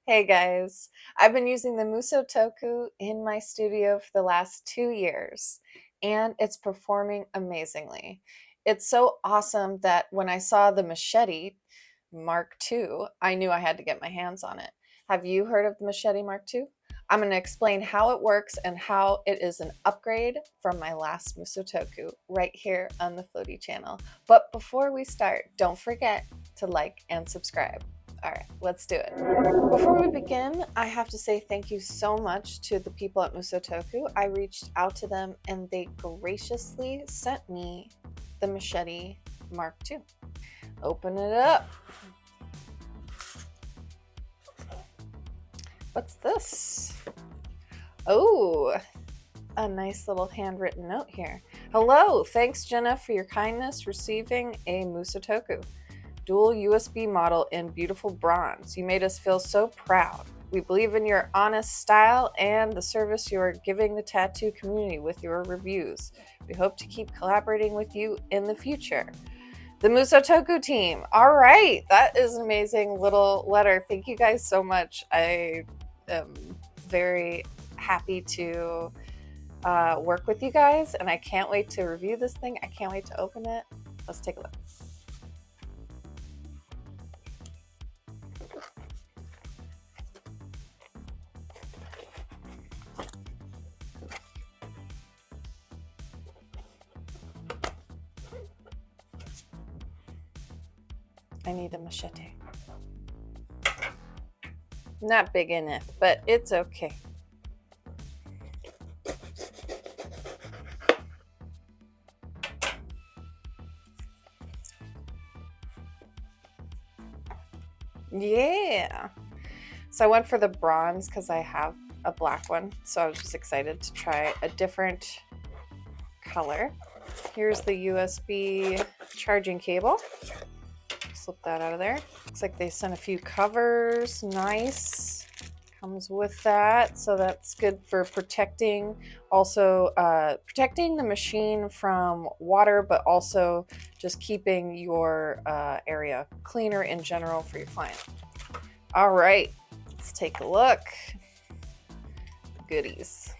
Hey guys, I've been using the Musotoku in my studio for the last 2 years and it's performing amazingly. It's so awesome that when I saw the Machete Mark II, I knew I had to get my hands on it. Have you heard of the Machete Mark II? I'm going to explain how it works and how it is an upgrade from my last Musotoku right here on the Floaty channel. But before we start, don't forget to like and subscribe. All right, let's do it. Before we begin, I have to say thank you so much to the people at Musotoku. I reached out to them and they graciously sent me the Machete Mark II. Open it up. What's this? Oh, a nice little handwritten note here. Hello, thanks Jenna for your kindness receiving a Musotoku. Dual USB model in beautiful bronze. You made us feel so proud. We believe in your honest style and the service you are giving the tattoo community with your reviews. We hope to keep collaborating with you in the future. The Musotoku team. All right, that is an amazing little letter. Thank you guys so much. I am very happy to work with you guys, and I can't wait to review this thing. I can't wait to open it. Let's take a look. I need a machete. Not big in it, but it's okay. Yeah. So I went for the bronze because I have a black one. So I was just excited to try a different color. Here's the USB charging cable. Slip that out of there. Looks like they sent a few covers. Nice. Comes with that, so that's good for protecting, also protecting the machine from water, but also just keeping your area cleaner in general for your client. All right, let's take a look. Goodies.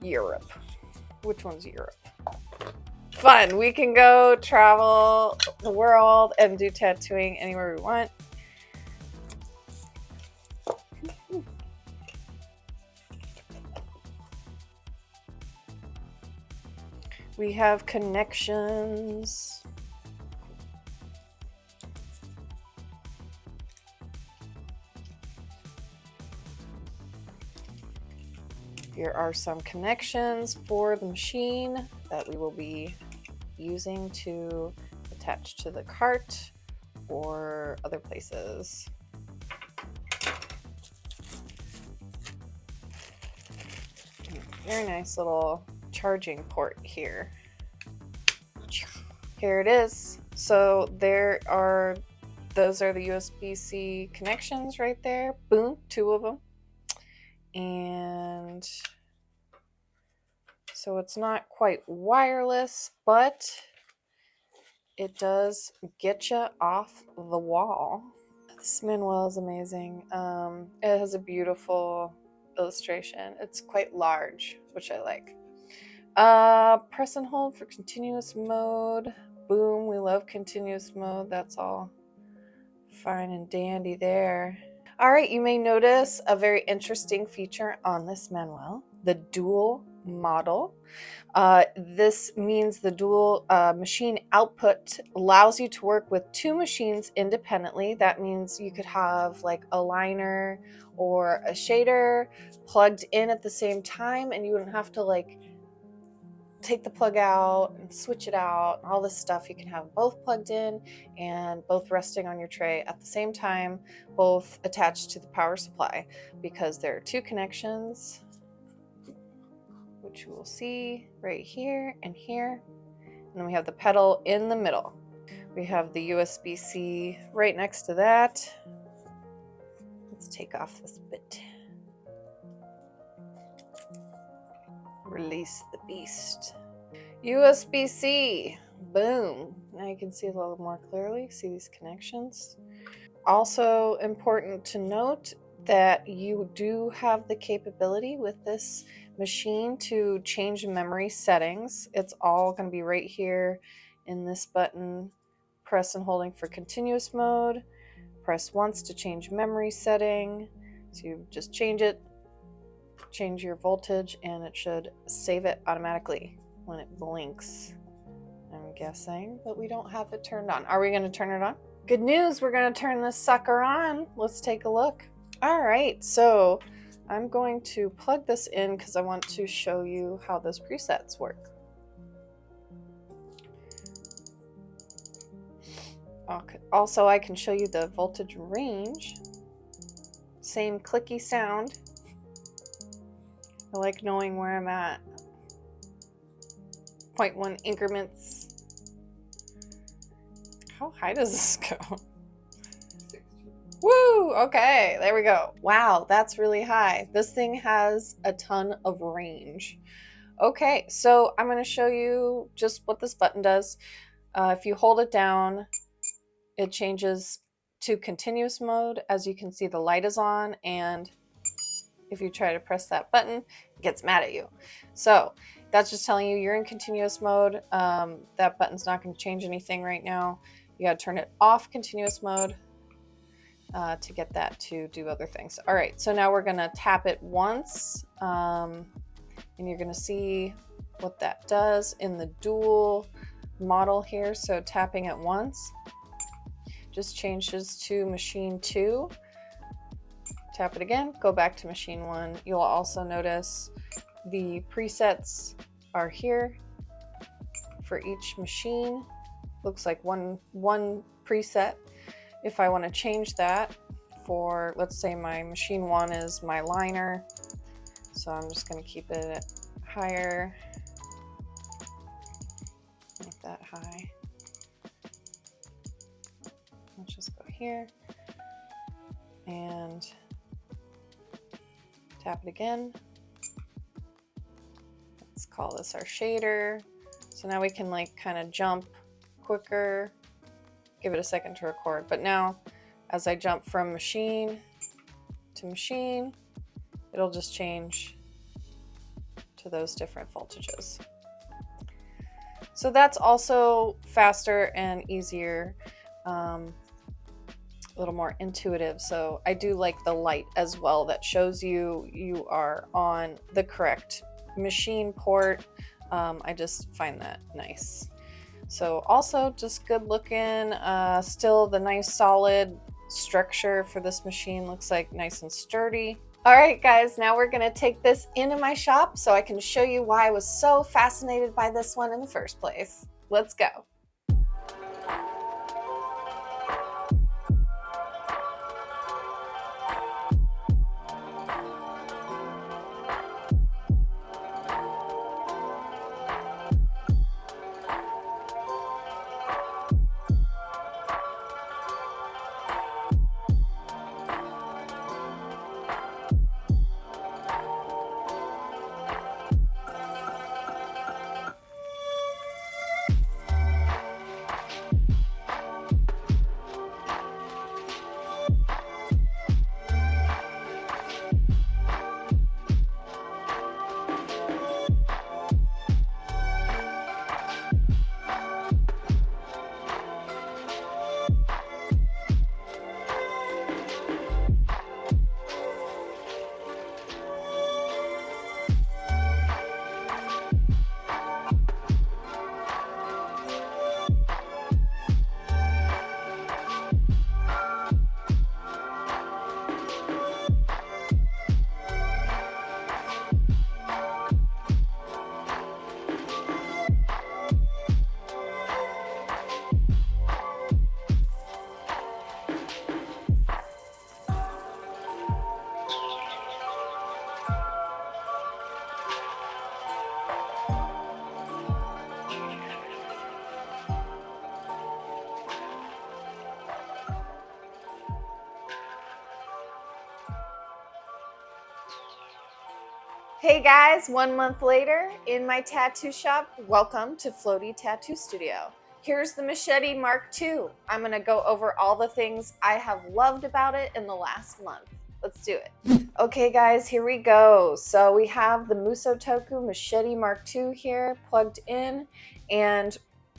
Europe. Which one's Europe? Fun. We can go travel the world and do tattooing anywhere we want. We have connections. Here are some connections for the machine that we will be using to attach to the cart or other places. Very nice little charging port here. Here it is. So those are the USB-C connections right there. Boom, 2 of them. And so it's not quite wireless, but it does get you off the wall. This manual is amazing. It has a beautiful illustration. It's quite large, which I like. Press and hold for continuous mode. Boom, we love continuous mode. That's all fine and dandy there. All right, you may notice a very interesting feature on this manual, the dual model. This means the dual machine output allows you to work with 2 machines independently. That means you could have like a liner or a shader plugged in at the same time, and you wouldn't have to like take the plug out and switch it out, all this stuff. You can have both plugged in and both resting on your tray at the same time, both attached to the power supply, because there are 2 connections, which you will see right here and here. And then we have the pedal in the middle. We have the USB-C right next to that. Let's take off this bit. Release the beast. USB-C. Boom. Now you can see it a little more clearly. See these connections? Also important to note that you do have the capability with this machine to change memory settings. It's all going to be right here in this button. Press and holding for continuous mode. Press once to change memory setting. So you just change it, change your voltage, and it should save it automatically when it blinks, I'm guessing, but we don't have it turned on. Are we going to turn it on? Good news, we're going to turn this sucker on. Let's take a look. All right, so I'm going to plug this in because I want to show you how those presets work. Okay. Also, I can show you the voltage range. Same clicky sound. I like knowing where I'm at. 0.1 increments. How high does this go? 60. Woo! Okay, there we go. Wow, that's really high. This thing has a ton of range. Okay, so I'm going to show you just what this button does. If you hold it down, it changes to continuous mode. As you can see, the light is on, and if you try to press that button, it gets mad at you. So that's just telling you you're in continuous mode. That button's not going to change anything right now. You got to turn it off continuous mode to get that to do other things. All right, so now we're going to tap it once, and you're going to see what that does in the dual model here. So tapping it once just changes to machine 2. Tap it again, go back to machine 1. You'll also notice the presets are here for each machine. Looks like one preset. If I want to change that for, let's say my machine 1 is my liner, so I'm just going to keep it higher, not that high. Let's just go here and tap it again. Let's call this our shader. So now we can like kind of jump quicker, give it a second to record. But now as I jump from machine to machine, it'll just change to those different voltages. So that's also faster and easier, a little more intuitive. So I do like the light as well that shows you are on the correct machine port. I just find that nice. So also just good looking, still the nice solid structure for this machine looks like nice and sturdy. All right guys, now we're gonna take this into my shop so I can show you why I was so fascinated by this one in the first place. Let's go. Hey guys, 1 month later in my tattoo shop. Welcome to Floaty Tattoo Studio. here's the Machete Mark II. I'm gonna go over all the things I have loved about it in the last month. Let's do it. Okay guys, here we go. So we have the Musotoku Machete Mark II here plugged in, and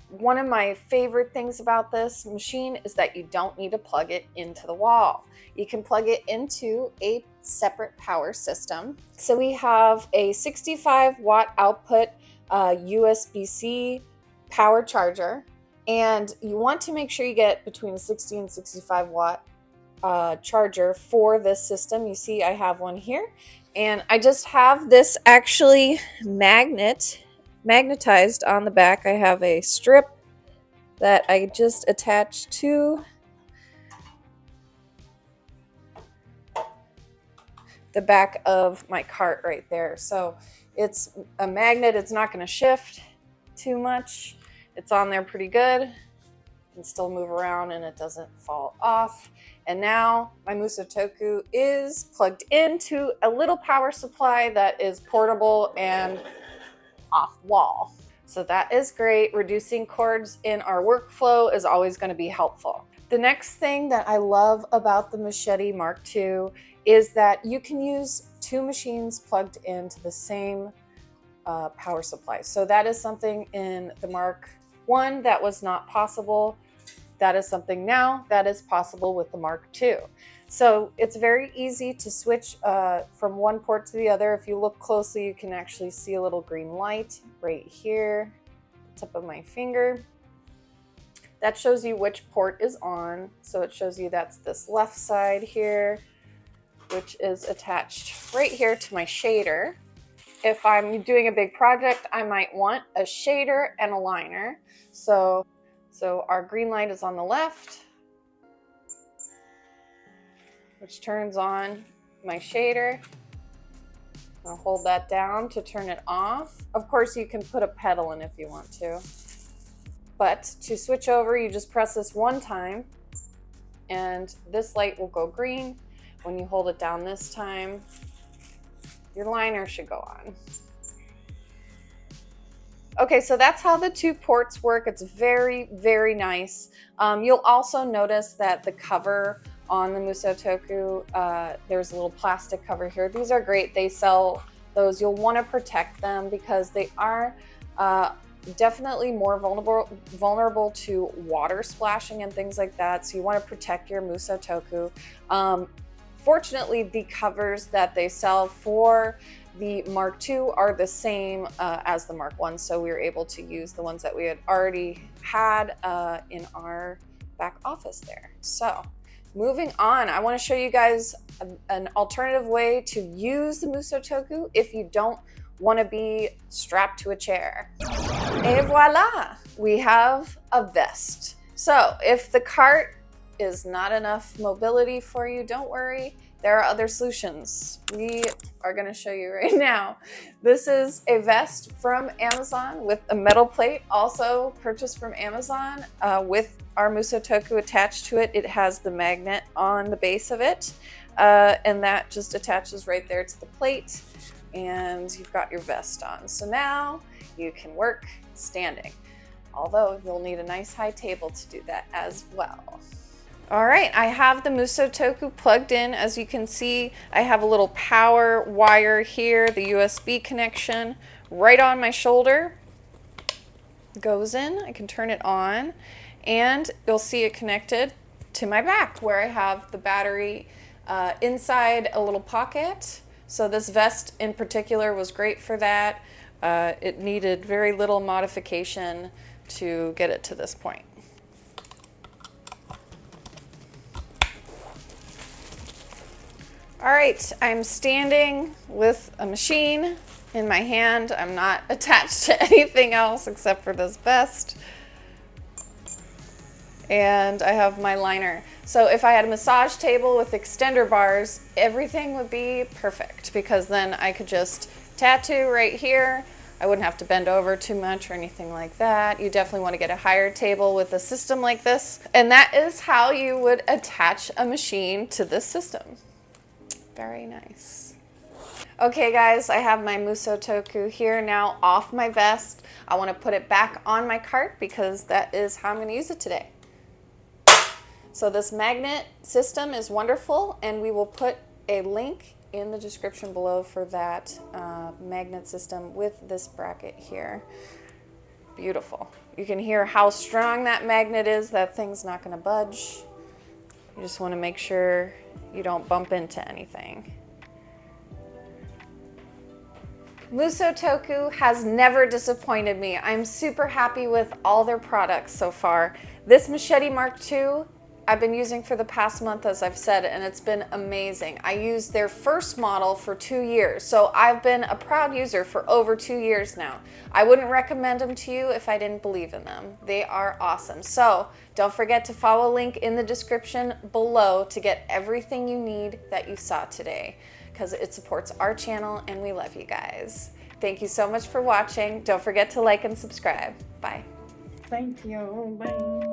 one of my favorite things about this machine is that you don't need to plug it into the wall. You can plug it into a separate power system. So we have a 65 watt output USB-C power charger, and you want to make sure you get between a 60 and 65 watt charger for this system. You see I have one here, and I just have this actually magnetized on the back. I have a strip that I just attached to the back of my cart right there. So it's a magnet, it's not going to shift too much. It's on there pretty good. You can still move around and it doesn't fall off. And now my Musotoku is plugged into a little power supply that is portable and off wall. So that is great. Reducing cords in our workflow is always going to be helpful. The next thing that I love about the Machete Mark II is that you can use two machines plugged into the same power supply. So that is something in the Mark I that was not possible. That is something now that is possible with the Mark II. So it's very easy to switch from one port to the other. If you look closely, you can actually see a little green light right here, tip of my finger. That shows you which port is on. So it shows you that's this left side here, which is attached right here to my shader. If I'm doing a big project, I might want a shader and a liner. So our green light is on the left, which turns on my shader. I'll hold that down to turn it off. Of course, you can put a pedal in if you want to. But to switch over, you just press this one time and this light will go green. When you hold it down this time, your liner should go on. Okay, so that's how the two ports work. It's very, very nice. You'll also notice that the cover on the Musotoku, there's a little plastic cover here. These are great. They sell those. You'll want to protect them because they are definitely more vulnerable to water splashing and things like that. So you want to protect your Musotoku. Fortunately, the covers that they sell for the Mark II are the same as the Mark I, so we were able to use the ones that we had already had in our back office there. So moving on, I want to show you guys an alternative way to use the Musotoku if you don't want to be strapped to a chair. Et voila! We have a vest. So if the cart is not enough mobility for you, don't worry. There are other solutions. We are going to show you right now. This is a vest from Amazon with a metal plate, also purchased from Amazon with our Musotoku attached to it. It has the magnet on the base of it, and that just attaches right there to the plate, and you've got your vest on. So now you can work standing, although you'll need a nice high table to do that as well. All right, I have the Musotoku plugged in. As you can see, I have a little power wire here, the USB connection right on my shoulder. Goes in, I can turn it on, and you'll see it connected to my back where I have the battery inside a little pocket. So this vest in particular was great for that. It needed very little modification to get it to this point. All right, I'm standing with a machine in my hand. I'm not attached to anything else except for this vest. And I have my liner. So if I had a massage table with extender bars, everything would be perfect because then I could just tattoo right here. I wouldn't have to bend over too much or anything like that. You definitely want to get a higher table with a system like this. And that is how you would attach a machine to this system. Very nice. Okay guys, I have my Musotoku here now off my vest. I want to put it back on my cart because that is how I'm going to use it today. So this magnet system is wonderful, and we will put a link in the description below for that magnet system with this bracket here. Beautiful. You can hear how strong that magnet is. That thing's not going to budge. You just want to make sure you don't bump into anything. Musotoku has never disappointed me. I'm super happy with all their products so far. This Machete Mark II I've been using for the past month, as I've said, and it's been amazing. I used their first model for 2 years, so I've been a proud user for over 2 years now. I wouldn't recommend them to you if I didn't believe in them. They are awesome. So don't forget to follow a link in the description below to get everything you need that you saw today, because it supports our channel and we love you guys. Thank you so much for watching. Don't forget to like and subscribe. Bye. Thank you. Bye.